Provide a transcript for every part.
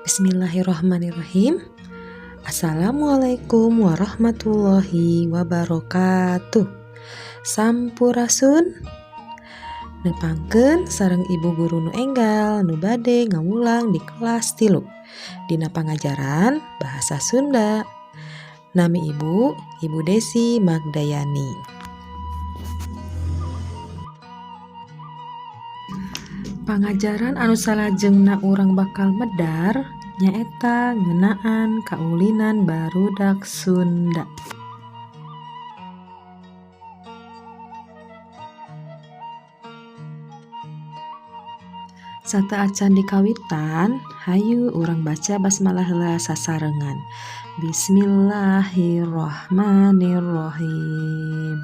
Bismillahirrahmanirrahim. Assalamualaikum warahmatullahi wabarakatuh. Sampurasun. Nepangkeun sareng ibu guru nu enggal nu bade ngamulang di kelas 3 dina pangajaran bahasa Sunda. Nami ibu Desi Magdayani. Pangajaran anu salajengna urang bakal medar nyaeta ngeunaan kaulinan barudak Sunda. Sateat candi kawitan, hayu urang baca basmalah heula sasarengan. Bismillahirrahmanirrahim.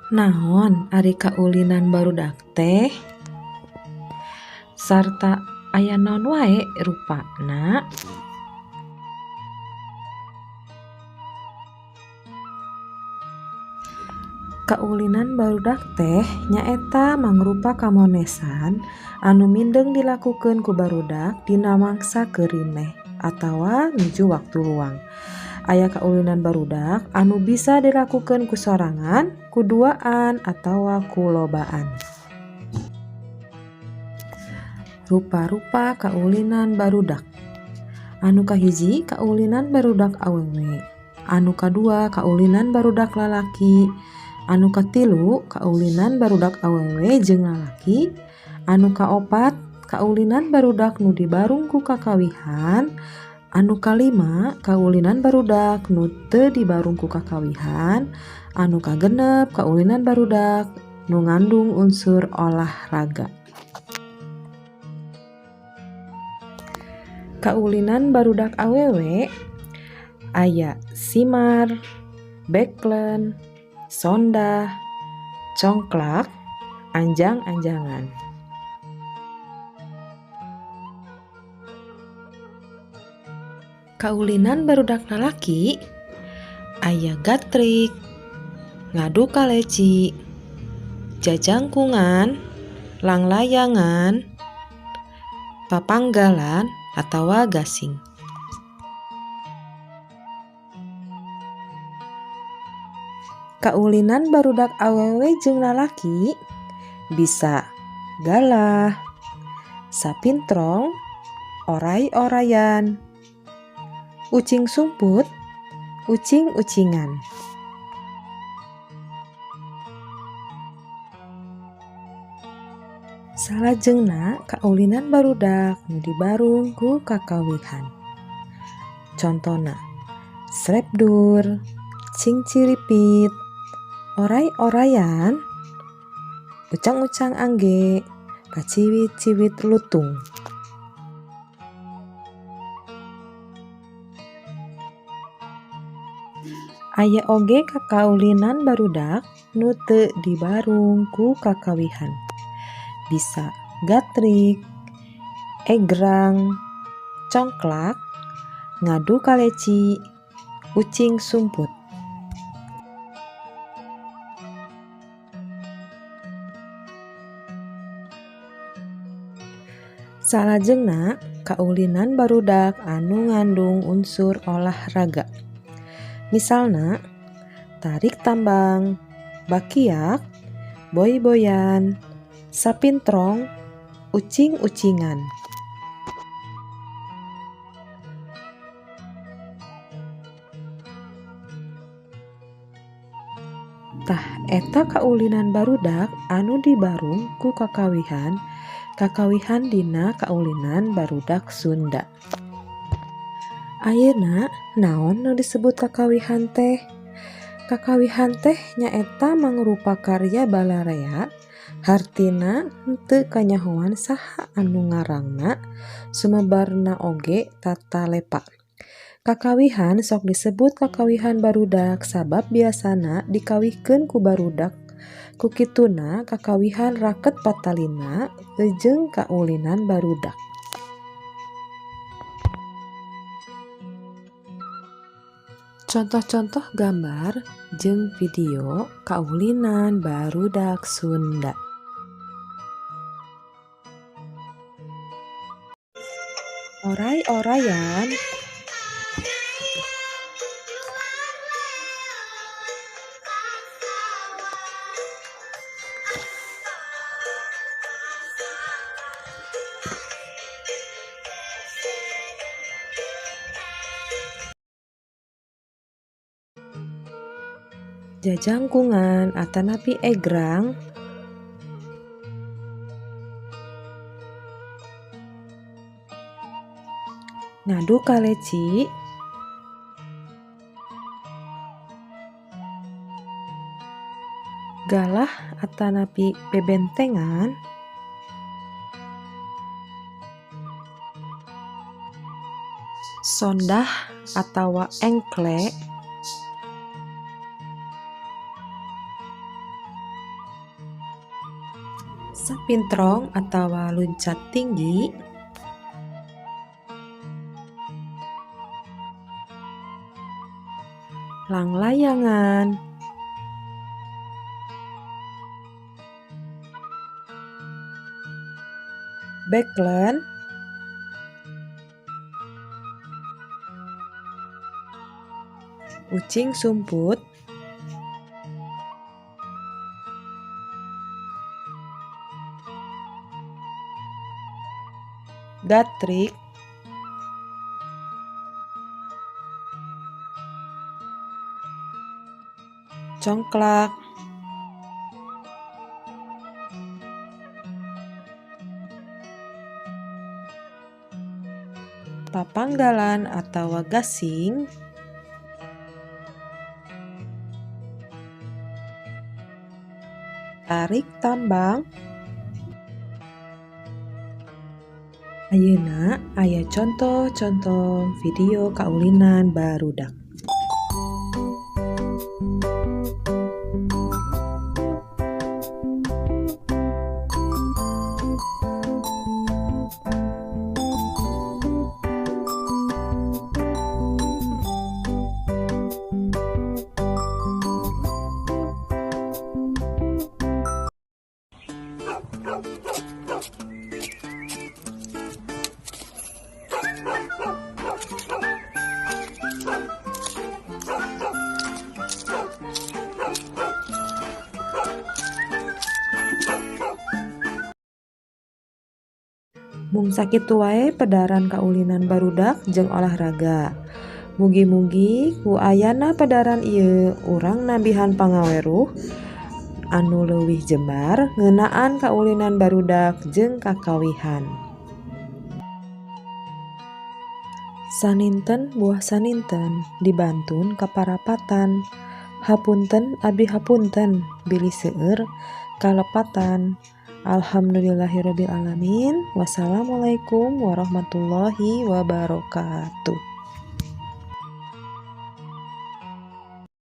Naon ari kaulinan barudak teh? Sarta aya naon wae rupana? Kaulinan barudak teh nyaeta mangrupa kamonesan anu mindeng dilakukeun ku barudak dina mangsa keurimeh atawa nuju waktu luang. Aya kaulinan barudak anu bisa dilakukeun ku sorangan, ku duaan, atawa ku lobaan. Rupa-rupa kaulinan barudak. Anu kahiji kaulinan barudak awewe. Anu kadua kaulinan barudak lalaki. Anu katilu kaulinan barudak awewe jeung lalaki. Anu kaopat kaulinan barudak nu dibarung ku kakawihan. Anu kalima kaulinan barudak nu teu dibarung ku kakawihan. Anu kagenep kaulinan barudak nu ngandung unsur olahraga. Kaulinan barudak awewe aya simar, beklen, sondah, congklak, anjang-anjangan. Kaulinan barudak lalaki aya gatrik, ngadu kaleci, jajangkungan, langlayangan, papanggalan atawa gasing. Kaulinan barudak awewe jeung lalaki bisa galah, sapintrong, oray-orayan, ucing sumput, ucing-ucingan. Salajengna kaulinan barudak nu dibarung ku kakawihan. Contona srebdur, cingciripit, oray-orayan, ucang-ucang angge, kaciwit-ciwit lutung. Aya oge kakaulinan barudak nu teu dibarung ku kakawihan. Bisa gatrik, egrang, congklak, ngadu kaleci, ucing sumput. Salajengna kaulinan barudak anu ngandung unsur olahraga. Misalna tarik tambang, bakiak, boy-boyan, sapintrong, ucing-ucingan. Tah eta kaulinan barudak anu dibarung ku kakawihan dina kaulinan barudak Sunda. Ayeuna naon nu disebut kakawihan teh? Kakawihan teh nyaeta mangrupa karya balarea hartina henteu kanyahoan saha anu ngarangna sumebarna oge tatalepa. Kakawihan sok disebut kakawihan barudak sabab biasana dikawihkeun ku barudak. Ku kituna kakawihan raket patalina jeung kaulinan barudak. Contoh-contoh gambar jeung video kaulinan barudak Sunda. Oray-orayan. Jajangkungan atanapi egrang. Ngadu kaleci. Galah atanapi bebentengan. Sondah atawa engkle. Sapintrong atawa luncat tinggi. Langlayangan. Backland. Ucing sumput. Gatrik. Congklak. Papanggalan atawa gasing. Tarik tambang. Ayeuna aya contoh-contoh video kaulinan barudak. Mung sakitu wae pedaran kaulinan barudak jeung olahraga. Mugi-mugi ku ayana pedaran ieu urang nambihan pangaweruh anu leuwih jembar ngeunaan kaulinan barudak jeung kakawihan. Saninten buah saninten dibantun kaparapatan. Hapunten abi hapunten bilih seueur kalepatan. Alhamdulillahirabbil alamin. Wassalamualaikum warahmatullahi wabarakatuh.